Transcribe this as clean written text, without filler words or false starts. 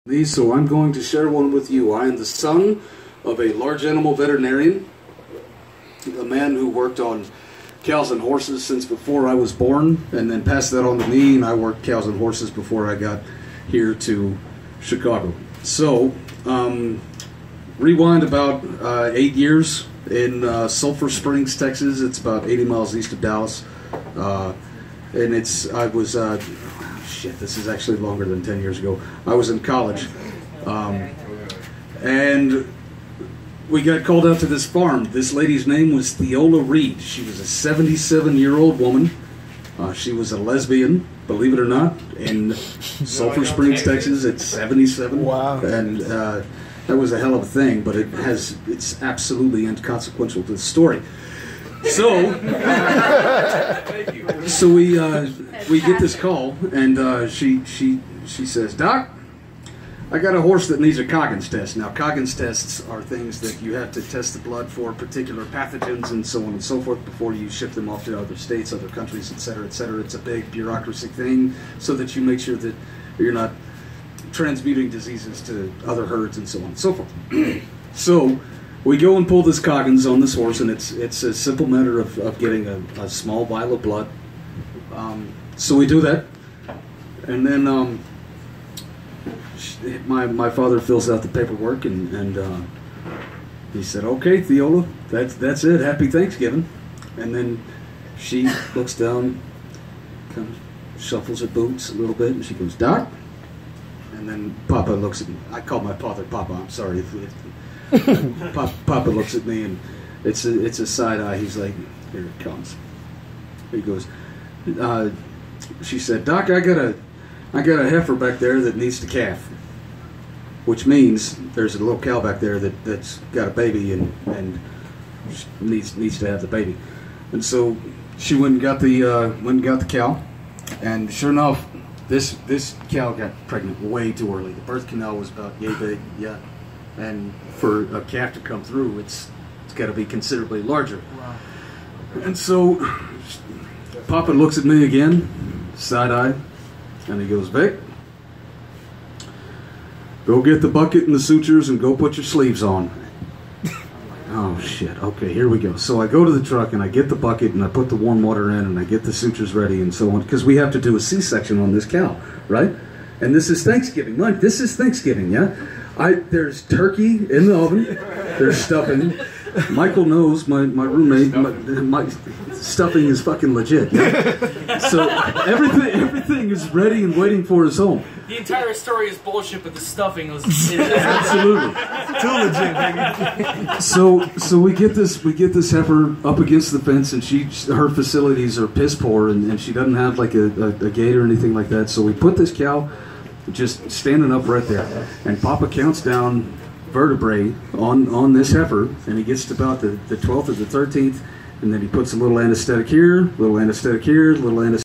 So I'm going to share one with you. I am the son of a large animal veterinarian, a man who worked on cows and horses since before I was born, and then passed that on to me, and I worked cows and horses before I got here to Chicago. So, rewind about 8 years in Sulphur Springs, Texas. It's about 80 miles east of Dallas. And this is actually longer than 10 years ago. I was in college. And we got called out to this farm. This lady's name was Theola Reed. She was a 77-year-old woman. She was a lesbian, believe it or not, in Sulphur Springs, Texas at 77. Wow. And that was a hell of a thing, but it's absolutely inconsequential to the story. So, we get this call, and she says, "Doc, I got a horse that needs a Coggins test." Now, Coggins tests are things that you have to test the blood for particular pathogens and so on and so forth before you ship them off to other states, other countries, etc., etc. It's a big bureaucracy thing so that you make sure that you're not transmuting diseases to other herds and so on and so forth. So we go and pull this Coggins on this horse, and it's a simple matter of getting a small vial of blood. So we do that, and then my father fills out the paperwork, and he said, "Okay, Theola, that's it. Happy Thanksgiving." And then she looks down, kind of shuffles her boots a little bit, and she goes, "Doc." And then Papa looks at me. I call my father Papa. I'm sorry. Papa looks at me, and it's a side eye. He's like, "Here it comes." He goes, she said, "Doc, I got a heifer back there that needs to calf," which means there's a little cow back there that's got a baby and needs to have the baby. And so she went and got the cow, and sure enough, this cow got pregnant way too early. The birth canal was about yay big, yeah. And for a calf to come through, it's got to be considerably larger. Wow. And so Papa looks at me again, side-eye, and he goes, "Vic, go get the bucket and the sutures and go put your sleeves on." Oh, shit. Okay, here we go. So I go to the truck, and I get the bucket, and I put the warm water in, and I get the sutures ready and so on, because we have to do a C-section on this cow, right? And this is Thanksgiving. Mike, this is Thanksgiving, yeah? There's turkey in the oven. There's stuffing. Michael knows, my roommate, my stuffing is fucking legit. Yeah? So everything is ready and waiting for us home. The entire story is bullshit, but the stuffing was absolutely too legit, baby. So we get this heifer up against the fence, and her facilities are piss poor, and she doesn't have like a gate or anything like that. So we put this cow just standing up right there, and Papa counts down vertebrae on this heifer, and he gets to about the 12th or the 13th, and then he puts a little anesthetic here, little anesthetic here, little anesthetic